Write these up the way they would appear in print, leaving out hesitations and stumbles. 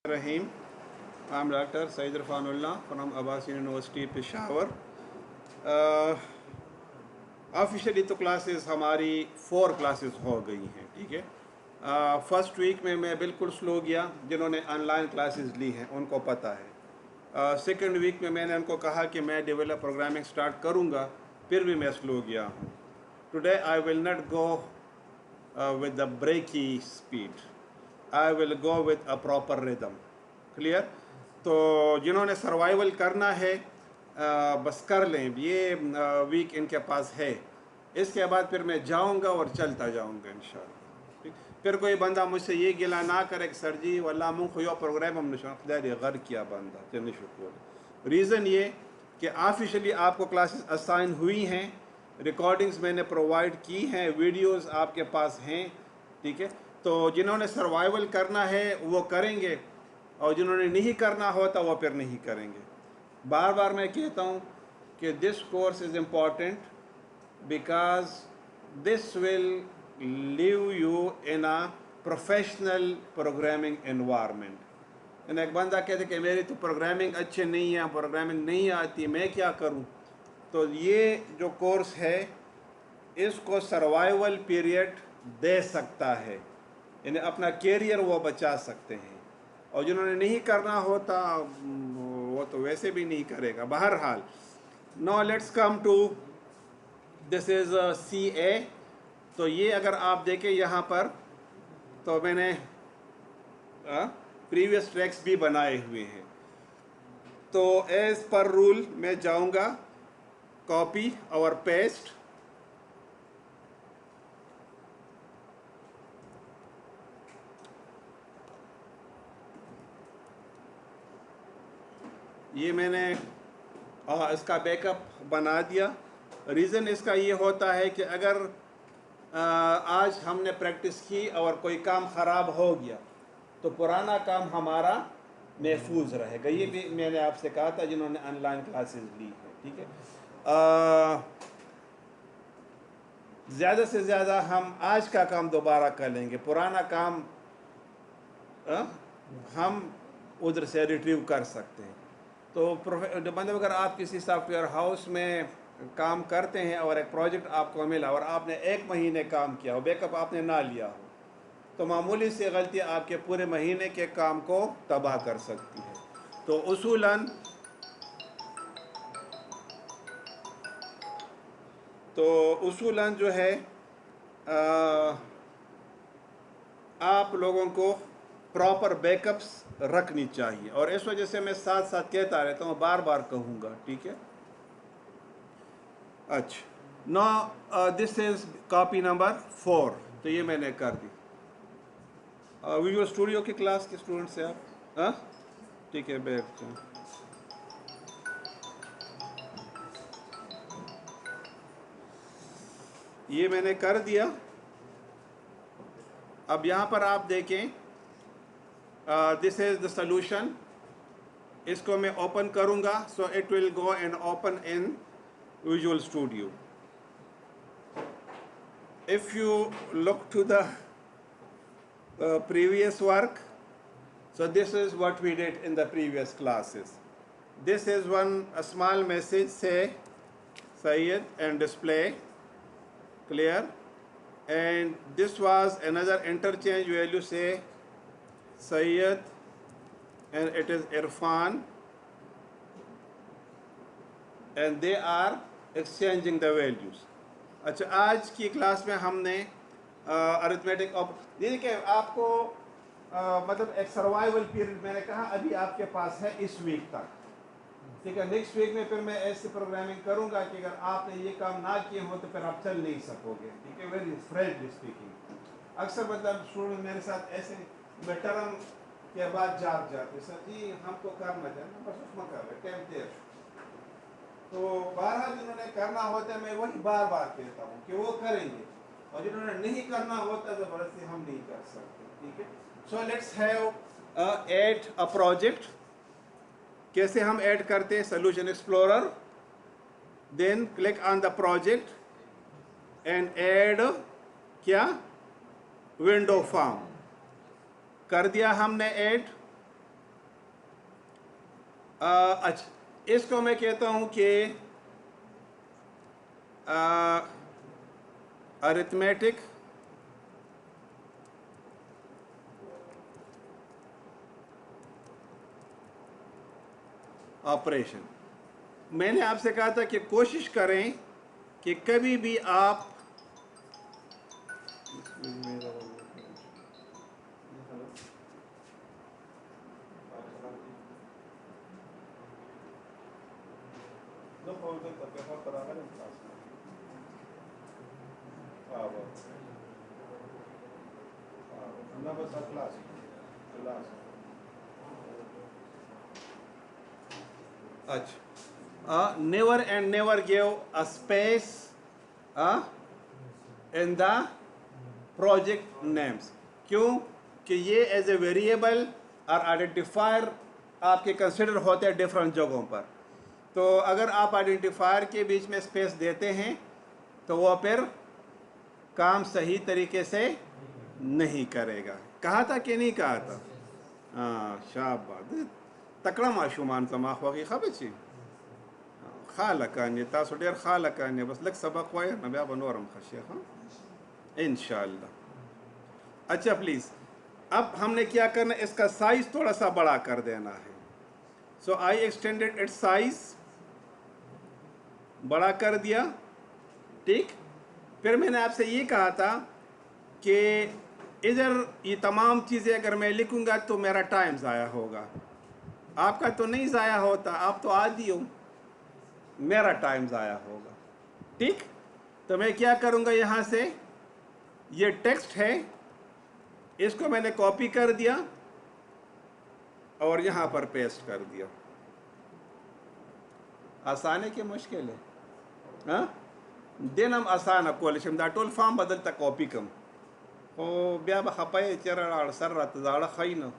Rahim. I'm Dr. Said Irfanullah from Abbas University Peshawar. Officially तो classes हमारी 4 classes हो गई हैं, ठीक है। फर्स्ट वीक में मैं बिल्कुल स्लो गया, जिन्होंने ऑनलाइन क्लासेस ली हैं उनको पता है। सेकंड वीक में मैंने उनको कहा कि मैं डेवलप प्रोग्रामिंग स्टार्ट करूँगा, फिर भी मैं स्लो गया हूँ। Today I will not go with the breaky speed. I will go with a proper rhythm. Clear? तो जिन्होंने सर्वाइवल करना है बस कर लें, ये वीक इनके पास है। इसके बाद फिर मैं जाऊंगा और चलता जाऊंगा इंशाल्लाह। ठीक, फिर कोई बंदा मुझसे ये गिला ना करे कि सर जी वल्ला मुँह खुयो प्रोग्राम हमने खुदा गर किया बंदा चलने शुक्र। रीज़न ये कि ऑफिशियली आपको क्लासेस असाइन हुई हैं, रिकॉर्डिंग्स मैंने प्रोवाइड की हैं, वीडियोस आपके पास हैं, ठीक है। तो जिन्होंने सर्वाइवल करना है वो करेंगे, और जिन्होंने नहीं करना होता वो फिर नहीं करेंगे। बार बार मैं कहता हूँ कि this course is important because this will leave you in a professional programming environment. एक बंदा कहते कि मेरी तो प्रोग्रामिंग अच्छे नहीं है, प्रोग्रामिंग नहीं आती, मैं क्या करूँ? तो ये जो कोर्स है इसको सर्वाइवल पीरियड दे सकता है, यानी अपना कैरियर वो बचा सकते हैं। और जिन्होंने नहीं करना होता वो तो वैसे भी नहीं करेगा। बहरहाल, no let's come to this is CA। तो ये अगर आप देखें यहाँ पर, तो मैंने प्रीवियस ट्रैक्स भी बनाए हुए हैं। तो एज़ पर रूल मैं जाऊँगा, कॉपी और पेस्ट, ये मैंने इसका बैकअप बना दिया। रीज़न इसका ये होता है कि अगर आज हमने प्रैक्टिस की और कोई काम ख़राब हो गया तो पुराना काम हमारा महफूज रहेगा। ये भी मैंने आपसे कहा था जिन्होंने ऑनलाइन क्लासेस ली है, ठीक है। ज़्यादा से ज़्यादा हम आज का काम दोबारा कर लेंगे, पुराना काम हम उधर से रिट्रीव कर सकते हैं। तो मतलब अगर आप किसी सॉफ्टवेयर हाउस में काम करते हैं और एक प्रोजेक्ट आपको मिला और आपने 1 महीने काम किया हो, बैकअप आपने ना लिया हो, तो मामूली सी गलती आपके पूरे महीने के काम को तबाह कर सकती है। तो उसूलन जो है आप लोगों को प्रॉपर बैकअप्स रखनी चाहिए, और इस वजह से मैं साथ साथ कहता रहता हूँ, बार बार कहूँगा, ठीक है। अच्छा, no this is copy number 4। तो ये मैंने कर दी। विजुअल स्टूडियो की क्लास के स्टूडेंट से आप, हाँ ठीक है, बैठ जाओ। ये मैंने कर दिया। अब यहाँ पर आप देखें, दिस इज़ द सॉल्यूशन। इसको मैं ओपन करूँगा, so it will go and open in Visual Studio. If you look to the previous work, so this is what we did in the previous classes. This is a small message, say Syed, and display, clear. And this was another interchange value, say Syed, and it is Irfan, and they are exchanging the values. अच्छा, आज की class में हमने arithmetic यानी कि आपको मतलब एक सर्वाइवल पीरियड मैंने कहा अभी आपके पास है इस वीक तक, ठीक है। नेक्स्ट वीक में फिर मैं ऐसी प्रोग्रामिंग करूंगा कि अगर आपने ये काम ना किए हो तो फिर आप चल नहीं सकोगे, ठीक है। वेरी फ्रेंकली स्पीकिंग, अक्सर मतलब स्टूडेंट मेरे साथ ऐसे टर्म के बाद जाते सर जी हमको करना चाहिए, बस उसमें कर रहे टाइम देर। तो बारह जिन्होंने करना होता है मैं वही बार बार कहता हूँ कि वो करेंगे, और जिन्होंने नहीं करना होता ज़बरदस्ती हम नहीं कर सकते, ठीक है। So let's have add a project. कैसे हम ऐड करते हैं? Solution explorer, then click on the project and add window form कर दिया हमने ऐड। अच्छा, इसको मैं कहता हूँ कि अरिथमेटिक ऑपरेशन। मैंने आपसे कहा था कि कोशिश करें कि कभी भी आप अच्छा, never and never give a space in the project names. क्यों कि ये एज ए वेरिएबल और आइडेंटिफायर आपके कंसिडर होते हैं डिफरेंट जगहों पर। तो अगर आप आइडेंटिफायर के बीच में स्पेस देते हैं तो वो फिर काम सही तरीके से नहीं करेगा। कहा था कि नहीं कहा था? हाँ, शाबाश, तकड़ा माशूमान समाख वगी खबर छी खालकान तासो डेर खालकान बस लग सबक वाय न बया बनोरम खशिया। हाँ, इंशाल्लाह। अच्छा प्लीज़, अब हमने क्या करना, इसका साइज़ थोड़ा सा बड़ा कर देना है। सो आई एक्सटेंडेड इट्स साइज़, बड़ा कर दिया, ठीक। फिर मैंने आपसे ये कहा था कि इधर ये तमाम चीज़ें अगर मैं लिखूंगा तो मेरा टाइम ज़ाया होगा। आपका तो नहीं ज़ाया होता, आप तो आदी हो, मेरा टाइम ज़ाया होगा, ठीक। तो मैं क्या करूँगा, यहाँ से ये टेक्स्ट है, इसको मैंने कॉपी कर दिया और यहाँ पर पेस्ट कर दिया। आसान है कि मुश्किल है? हाँ, दिन हम आसान कोलिशम दा टोल फार्म बदलता कॉपी कम ओ ब्या बखपाए चरण सर रात जाड़ा खाई नो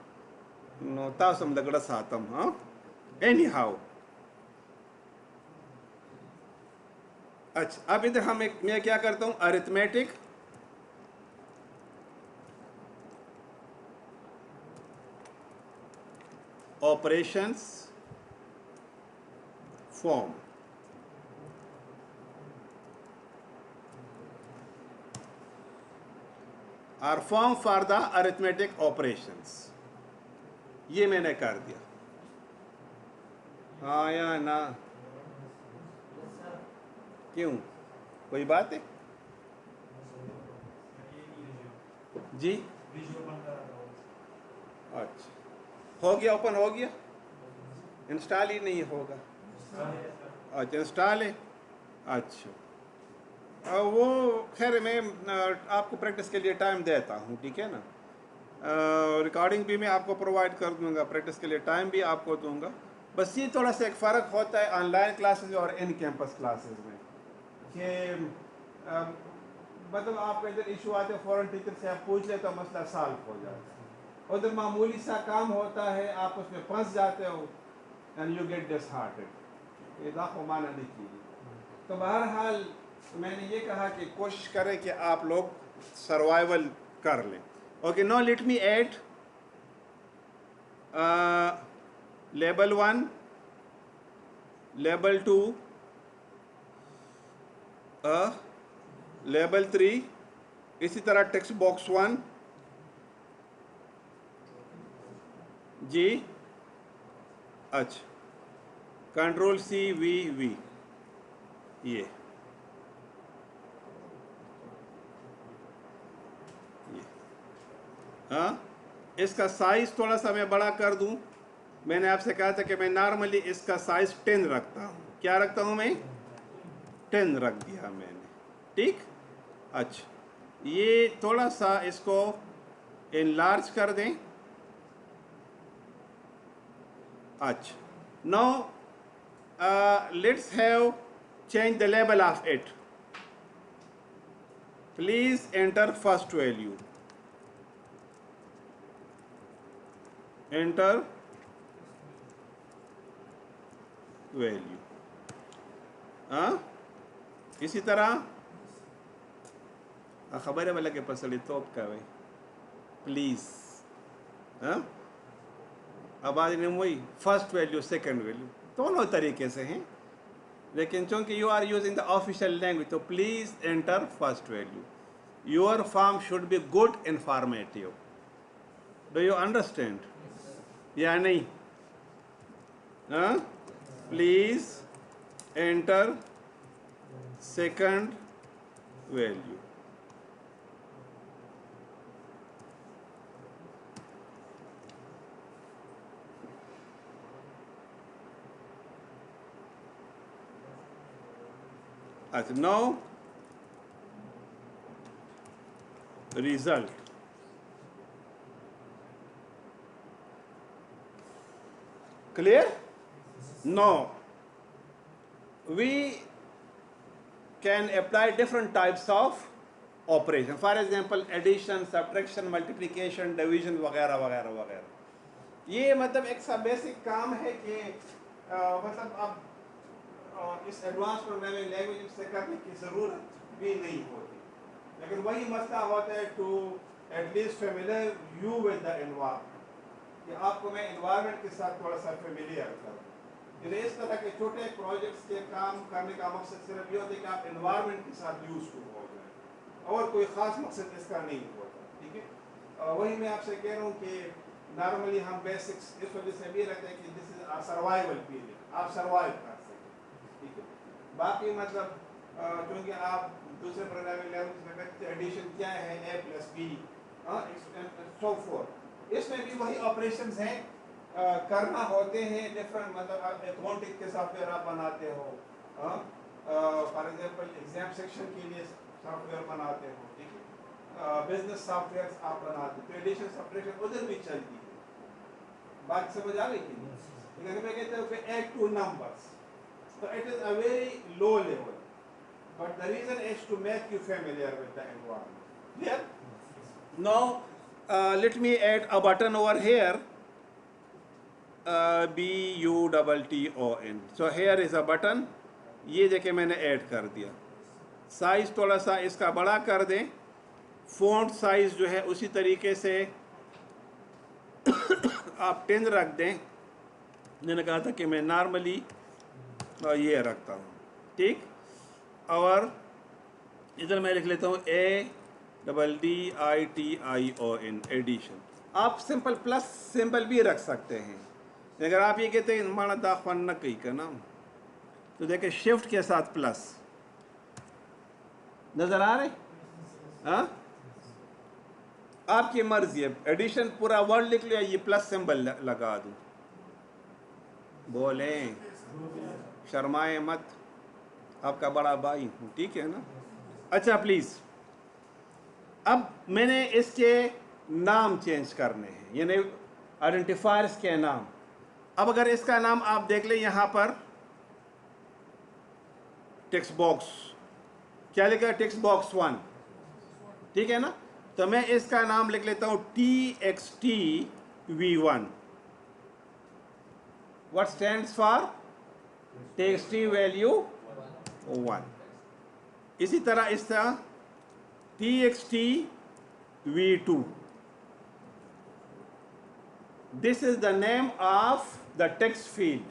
तासम लगड़ा सातम। हाँ, एनी हाउ। अच्छा, अब इधर मैं क्या करता हूँ, arithmetic operations form, or form for the arithmetic operations, ये मैंने कर दिया। हाँ या ना? क्यों, कोई बात है? जी, अच्छा, हो गया, ओपन हो गया, इंस्टॉल ही नहीं होगा। अच्छा, इंस्टॉल है। अच्छा, वो खैर मैं आपको प्रैक्टिस के लिए टाइम देता हूँ, ठीक है ना। रिकॉर्डिंग भी मैं आपको प्रोवाइड कर दूंगा, प्रैक्टिस के लिए टाइम भी आपको दूंगा। बस ये थोड़ा सा एक फ़र्क होता है ऑनलाइन क्लासेस और इन कैंपस क्लासेस में कि मतलब आपका इधर इशू आते हैं, फ़ौरन टीचर से आप पूछ ले तो मसला सॉल्व हो जाता है। उधर मामूली सा काम होता है, आप उसमें फंस जाते हो एंड यू गेट डिसहार्टेड। ये दाखो माना नहीं कीजिए। तो बहरहाल मैंने ये कहा कि कोशिश करें कि आप लोग सर्वाइवल कर लें। Okay, now let me add label 1, label 2, label 3, इसी तरह टेक्स्ट बॉक्स 1 जी। अच्छा, कंट्रोल सी वी वी, ये हाँ, इसका साइज़ थोड़ा सा मैं बड़ा कर दूं। मैंने आपसे कहा था कि मैं नॉर्मली इसका साइज़ 10 रखता हूँ। क्या रखता हूँ मैं? 10 रख दिया मैंने, ठीक। अच्छा, ये थोड़ा सा इसको इनलार्ज कर दें। अच्छा, now let's have change the label of it. Please enter first value, enter value. हाँ, इसी तरह खबर है वाला के पसली तोप का भाई, प्लीज। हाँ, अब आज वही फर्स्ट वैल्यू सेकंड वैल्यू दोनों तरीके से हैं, लेकिन चूंकि you are using the official language तो please enter first value. Your form should be good informative. Do you understand या नहीं? Please enter second value. अच्छा, now result. Clear? Now we can apply different types of operation. For example, addition, subtraction, multiplication, division वगैरह वगैरह वगैरह. ये मतलब एक सा बेसिक काम है कि मतलब अब इस एडवांस प्रोग्रामिंग लैंग्वेज से करने की ज़रूरत भी नहीं होती, लेकिन वही मसला होता है to at least familiar you with the environment, कि आपको मैं एनवायरनमेंट के साथ थोड़ा सा फेमिलियर करूँ. इस तरह के छोटे प्रोजेक्ट्स के काम करने का मकसद सिर्फ ये होता है कि आप एनवायरनमेंट के साथ यूज टू हो जाए, और कोई ख़ास मकसद इसका नहीं होता. ठीक है, वही मैं आपसे कह रहा हूँ कि नॉर्मली हम बेसिक्स इस वजह से भी रखते हैं कि दिस इज सर्वाइवल पीरियड, आप सर्वाइव कर सकें. ठीक है, बाकी मतलब क्योंकि आप दूसरे प्रोग्रामिंग लैंग्वेज में देखते एडिशन क्या है, a plus B so four, इसमें भी वही ऑपरेशंस हैं करना होते हैं. डिफरेंट मतलब अकाउंटिंग के सॉफ्टवेयर आप बनाते हो, फॉर एग्जांपल एग्जाम सेक्शन के लिए सॉफ्टवेयर बनाते हो. ठीक है, बिजनेस सॉफ्टवेयर आप बनाते हो, तो एडिशन सब्ट्रैक्शन उधर भी चलती है. बात समझ आ गई कि नहीं? लेकिन मैं कहता हूँ कि add two numbers, so it is a very low level, but the reason is to make you familiar with the environment. Clear? Now let me add a button over here, BUTTON. So here is a button. ये देखिए मैंने add कर दिया. Size थोड़ा सा इसका बड़ा कर दें, फॉन्ट साइज जो है उसी तरीके से आप 10 रख दें. मैंने कहा था कि मैं नॉर्मली ये रखता हूँ. ठीक, और इधर मैं लिख लेता हूँ ADDITION एडिशन. आप सिंपल प्लस सिंपल भी रख सकते हैं. अगर आप ये कहते हैं माना दाखवान न कही का नाम, तो देखिए शिफ्ट के साथ प्लस नजर आ रहे. हाँ, आपकी मर्जी है. एडिशन पूरा वर्ड लिख लिया, ये प्लस सिंबल लगा दूँ. बोलें, शर्माए मत, आपका बड़ा भाई हूँ. ठीक है ना? अच्छा प्लीज़, अब मैंने इसके नाम चेंज करने हैं, यानी आइडेंटिफायर्स के नाम. अब अगर इसका नाम आप देख लें यहाँ पर टेक्स्ट बॉक्स, क्या लिखा? Text box 1. ठीक है ना? तो मैं इसका नाम लिख लेता हूँ TXTV1. What stands for? TXT value 1. इसी तरह इसका TXTV2. This is the name of the text field.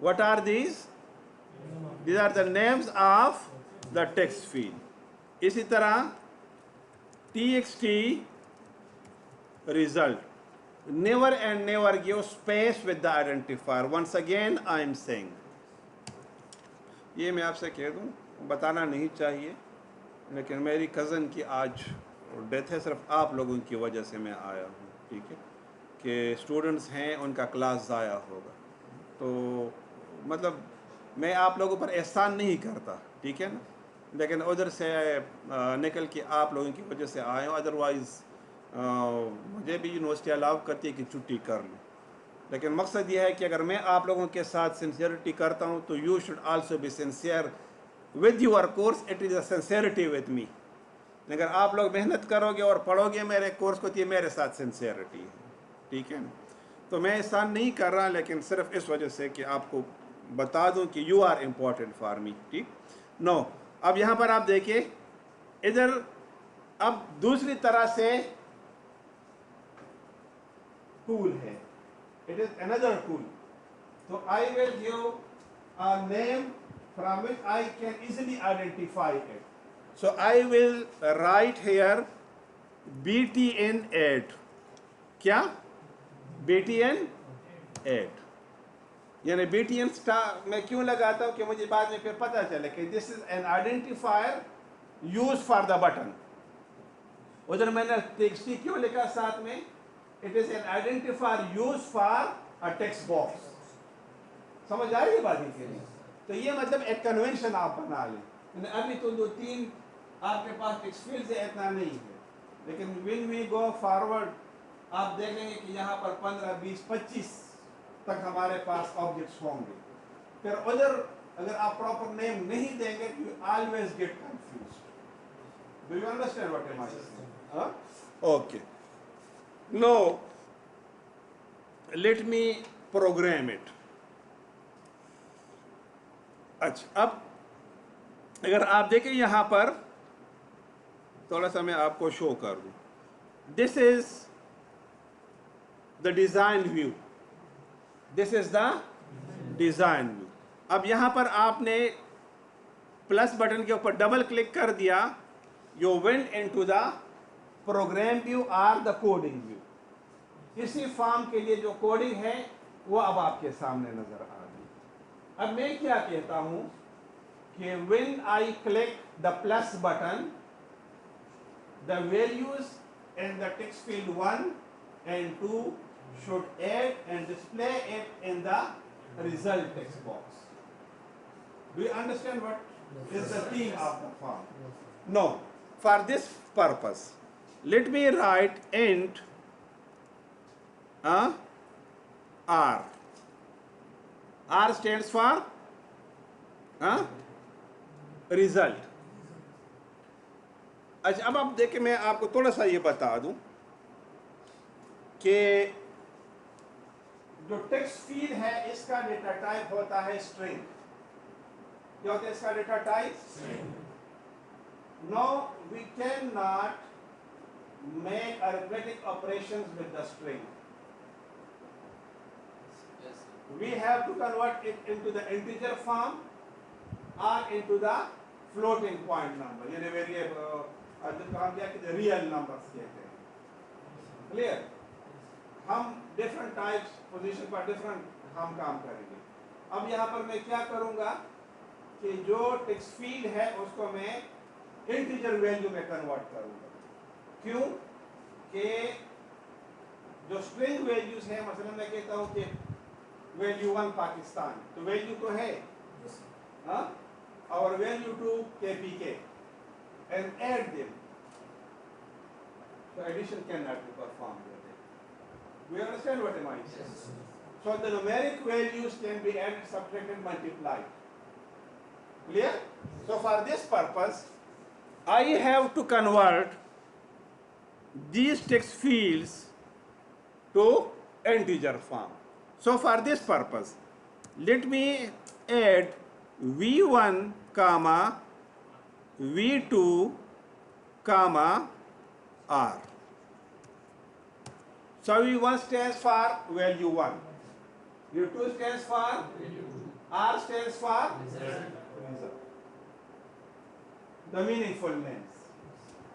What are these? These are the names of the text field. इसी तरह TXT result. Never and never give space with the identifier. Once again I am saying, ये मैं आपसे कह दूँ, बताना नहीं चाहिए, लेकिन मेरी कज़न की आज डेथ है, सिर्फ आप लोगों की वजह से मैं आया हूँ. ठीक है, कि स्टूडेंट्स हैं, उनका क्लास ज़ाया होगा, तो मतलब मैं आप लोगों पर एहसान नहीं करता. ठीक है ना? लेकिन उधर से निकल के आप लोगों की वजह से आया हूँ. अदरवाइज़ मुझे भी यूनिवर्सिटी अलाउ करती है कि छुट्टी कर लूँ, लेकिन मकसद यह है कि अगर मैं आप लोगों के साथ सिंसियरिटी करता हूँ तो you should also be sincere with your course. It is a sincerity with me. अगर आप लोग मेहनत करोगे और पढ़ोगे मेरे कोर्स को, तो ये मेरे साथ सिंसियरिटी है. ठीक है ना? तो मैं एहसान नहीं कर रहा, लेकिन सिर्फ इस वजह से कि आपको बता दूं कि you are important for me. ठीक, नो. अब यहाँ पर आप देखिए, इधर अब दूसरी तरह से टूल है. It is another tool. So I will give a name from which I can easily identify it. So I will write here btn add. क्या? btn add. यानी btn स्टार मैं क्यों लगाता हूँ कि मुझे बाद में फिर पता चले कि this is an identifier used for the button. उधर मैंने txt क्यों लिखा साथ में? It is an identifier used for a text box. समझ आ रही है बात के लिए? तो ये मतलब एक कन्वेंशन आप बना लें. अभी तो 2-3 आपके पास टेक्स्ट फील्ड से इतना नहीं है, लेकिन when we go forward आप देखेंगे कि यहाँ पर 15, 20, 25 तक हमारे पास ऑब्जेक्ट्स होंगे. फिर उधर अगर आप प्रॉपर नेम नहीं देंगे, you always get confused. Do you understand what am I saying? Okay. Now let me program it. अच्छा, अब अगर आप देखें यहाँ पर थोड़ा सा मैं आपको शो कर दूँ. This is the design view. This is the design view. अब यहाँ पर आपने प्लस बटन के ऊपर डबल क्लिक कर दिया, you went into the program view और द कोडिंग व्यू. इसी फॉर्म के लिए जो कोडिंग है वो अब आपके सामने नजर आ रही है. अब मैं क्या कहता हूँ कि when I click the plus button, the values in the text field 1 and 2 should add and display it in the result text box. Do you understand what is the theme of the form? No. For this purpose, let me write int R. R stands for result. अच्छा, अब आप देखें, मैं आपको थोड़ा सा ये बता दूं कि जो टेक्स्ट फील्ड है इसका डेटा टाइप होता है स्ट्रिंग. क्या होता है इसका data type? No, we can not make arithmetic operations with the string. We have to convert it into the integer form or into the floating point number. यानी variable जिसको हम क्या कहते हैं, रियल नंबर्स कहते हैं. क्लियर? हम different types position पर डिफरेंट हम काम करेंगे. अब यहाँ पर मैं क्या करूँगा कि जो टेक्स्ट फील्ड है उसको मैं इंटीजर वैल्यू में कन्वर्ट करूँगा. क्यों? कि जो स्ट्रिंग वैल्यूज है, मसलन मैं कहता हूँ कि वैल्यू 1 पाकिस्तान, तो वैल्यू तो है और value 2 KPK and add them. So addition cannot be performed with it. We understand what am I saying? So the numeric values can be added, subtracted, multiplied. Clear? So for this purpose, I have to convert these text fields to integer form. So for this purpose, let me add v1 comma v2 comma r. So v1 stands for value 1, v2 stands for r stands for result. The meaningful names.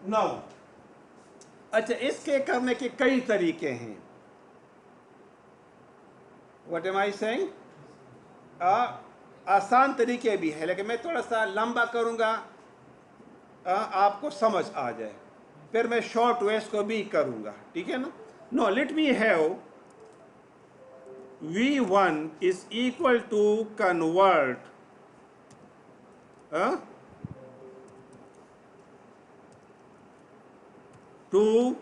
Now, अच्छा, इसके करने के कई तरीके हैं. What am I saying? आसान तरीके भी है, लेकिन मैं थोड़ा सा लंबा करूँगा आपको समझ आ जाए. फिर मैं शॉर्ट वेज को भी करूँगा. ठीक है ना? No, let me have v1 is equal to convert to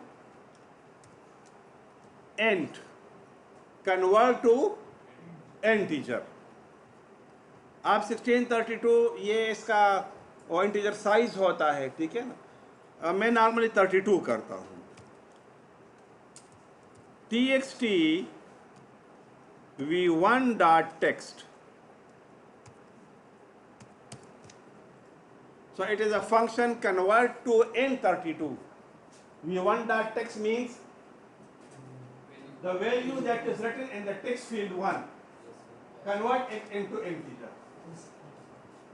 int, convert to integer. आप 1632 ये इसका इंटीजर साइज होता है. ठीक है ना? मैं नॉर्मली 32 करता हूँ. txt v1 dot text. So it is a function convert to int 32. v1 dot text means the value that is written in the text field 1, convert it into integer.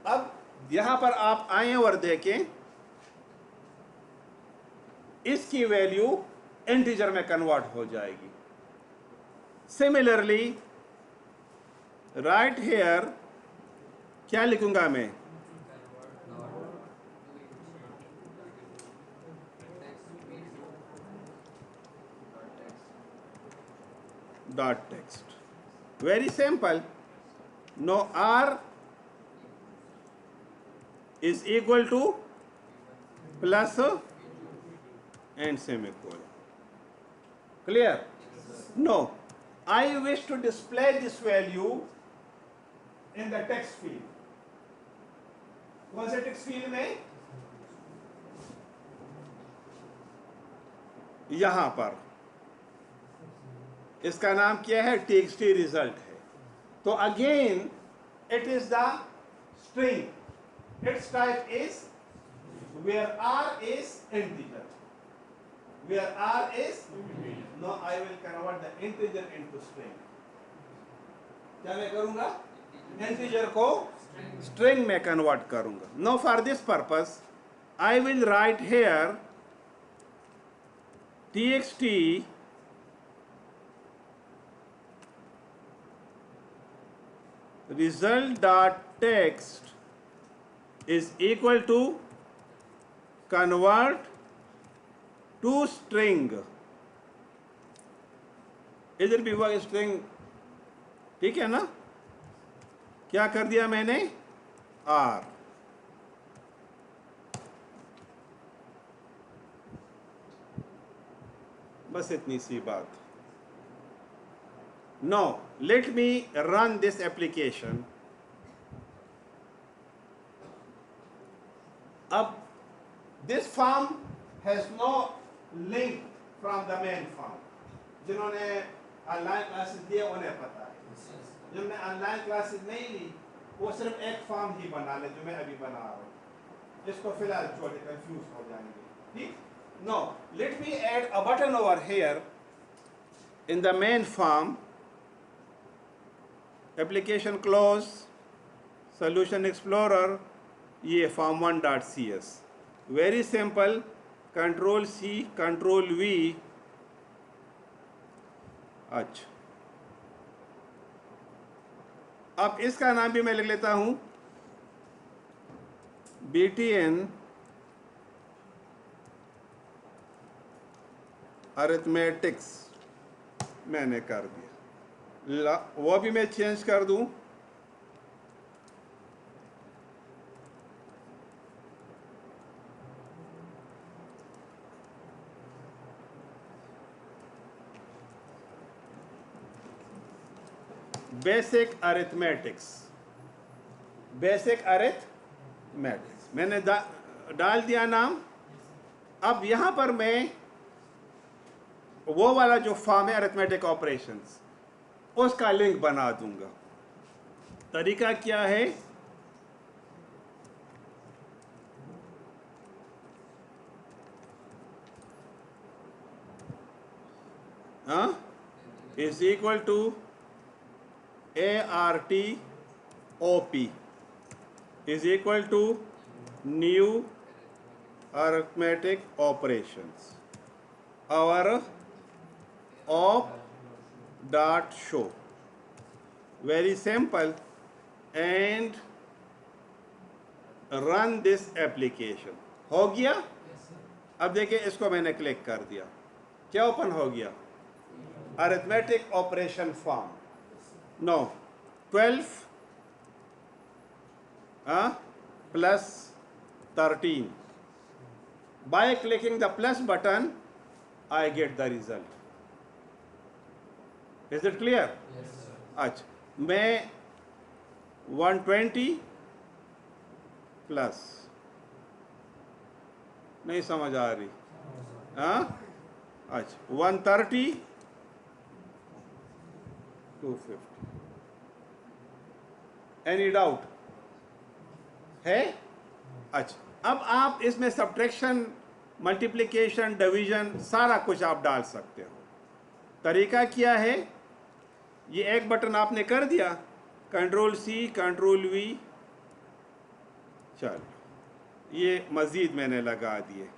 अब यहां पर आप आए और देखें इसकी वैल्यू इंटीजर में convert हो जाएगी. सिमिलरली राइट हेयर क्या लिखूंगा मैं, dot text. Very simple. Now R is equal to plus and semicolon. Clear? No. I wish to display this value in the text field. कौन से text field में? यहां पर इसका नाम क्या है, txt result है. तो again it is the string. Its type is where R is integer. Where R is now I will convert the integer into string. क्या मैं करूंगा, integer को string में convert करूंगा. Now for this purpose I will write here txt result dot text is equal to convert to string. इधर भी हुआ string, ठीक है ना. क्या कर दिया मैंने, R. बस इतनी सी बात. Now let me run this application. अब this form has no link from the main form. जिन्होंने ऑनलाइन क्लासेस दिए उन्हें पता है. जिन्होंने ऑनलाइन क्लासेस नहीं ली वो सिर्फ एक फॉर्म ही बना ले जो मैं अभी बना रहा हूँ. इसको फिलहाल छोटे कंफ्यूज हो जाएंगे. ठीक. Now let me add a button over here in the main form. Application close, solution explorer, ये form1.cs. Very simple. Control C, Control V. अच्छा, अब इसका नाम भी मैं लिख लेता हूं BTN अरिथमेटिक्स. मैंने कर दिया. वो भी मैं चेंज कर दूं, बेसिक अरिथमेटिक्स. बेसिक अरिथमेटिक्स मैंने डाल दिया नाम. अब यहां पर मैं वो वाला जो फॉर्म है अरिथमेटिक ऑपरेशंस उसका लिंक बना दूंगा. तरीका क्या है, is equal to ARTOP is equal to new arithmetic operations. Our op dot show. Very simple. And run this application. हो गया. अब देखिए इसको मैंने क्लिक कर दिया. क्या ओपन हो गया, arithmetic operation form. No 12 plus 13. By clicking the plus button I get the result. Is it clear? Yes, sir. अच्छा, मैं 120 प्लस नहीं समझ आ रही. अच्छा, 130 250. एनी डाउट है? अच्छा, अब आप इसमें सब्ट्रैक्शन, मल्टीप्लिकेशन, डिवीजन सारा कुछ आप डाल सकते हो. तरीका क्या है, ये एक बटन आपने कर दिया, कंट्रोल सी कंट्रोल वी, चलो ये मज़ीद मैंने लगा दिए।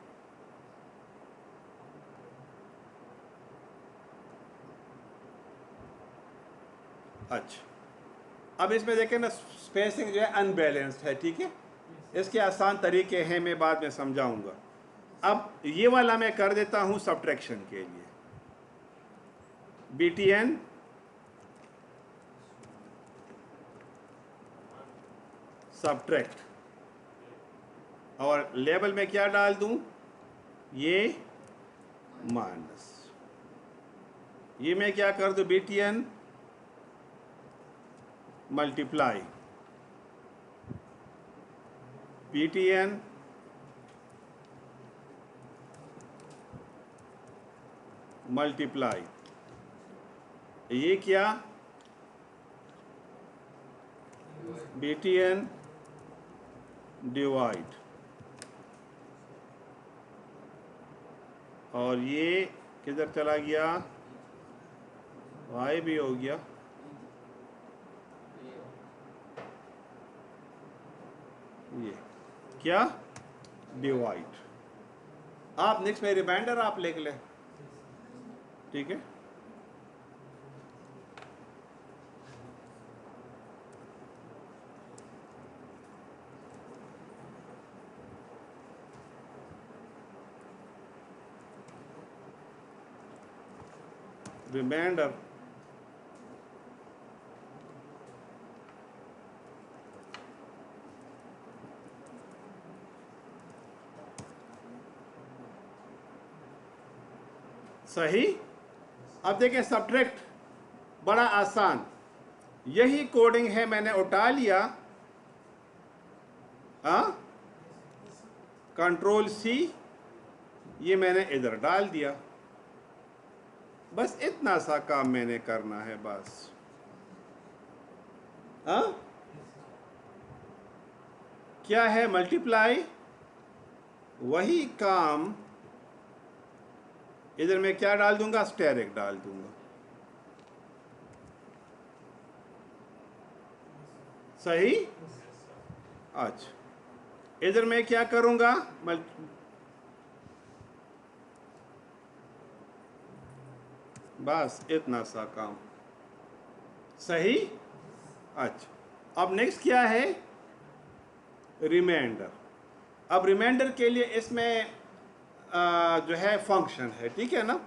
अच्छा, अब इसमें देखें ना, स्पेसिंग जो है अनबैलेंस्ड है, ठीक है। इसके आसान तरीके हैं, मैं बाद में समझाऊंगा। अब ये वाला मैं कर देता हूँ सब्ट्रैक्शन के लिए, BTN सब्ट्रैक्ट, और लेबल में क्या डाल दूं, ये माइनस, ये मैं क्या कर दूं, BTN मल्टीप्लाई, BTN मल्टीप्लाई, ये क्या, BTN डिवाइड, और ये किधर चला गया, वाई भी हो गया, ये क्या, डिवाइड। आप नेक्स्ट में रिमाइंडर आप लिख लें, ठीक है। रिमाइंडर सही। अब देखें सब्ट्रैक्ट बड़ा आसान, यही कोडिंग है, मैंने उठा लिया, कंट्रोल सी, ये मैंने इधर डाल दिया, बस इतना सा काम मैंने करना है बस। क्या है मल्टीप्लाई, वही काम इधर मैं क्या डाल दूंगा, स्टेरिक डाल दूंगा, सही। अच्छा, इधर मैं क्या करूंगा, बस इतना सा काम, सही। अच्छा, अब नेक्स्ट क्या है, रिमाइंडर। अब रिमाइंडर के लिए इसमें जो है फंक्शन है, ठीक है ना।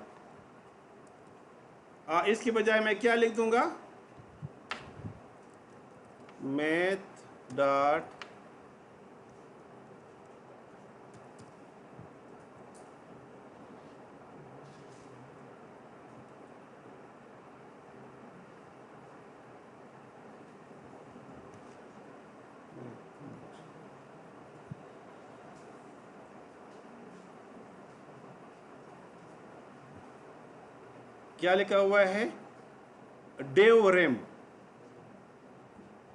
इसकी बजाय मैं क्या लिख दूंगा, मैथ डॉट क्या लिखा हुआ है, डेवरेम,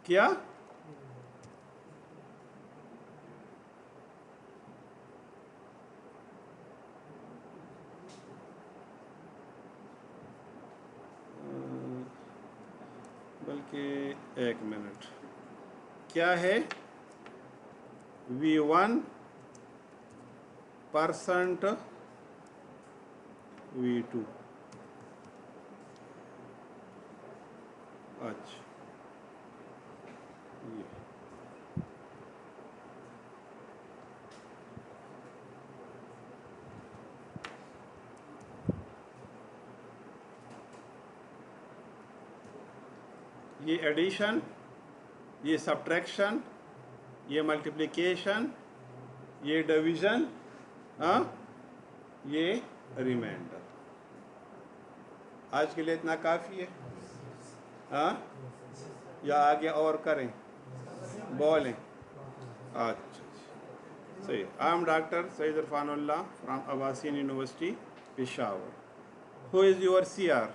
क्या, बल्कि एक मिनट, क्या है, V1% V2, अच्छा ये एडिशन, ये सब्ट्रैक्शन, ये मल्टीप्लिकेशन, ये डिवीजन, ये रिमाइंडर। आज के लिए इतना काफ़ी है, या आगे और करें, बोलें। अच्छा सही। I am doctor Saeed Irfanullah from Abasyn university Peshawar. Who is your CR?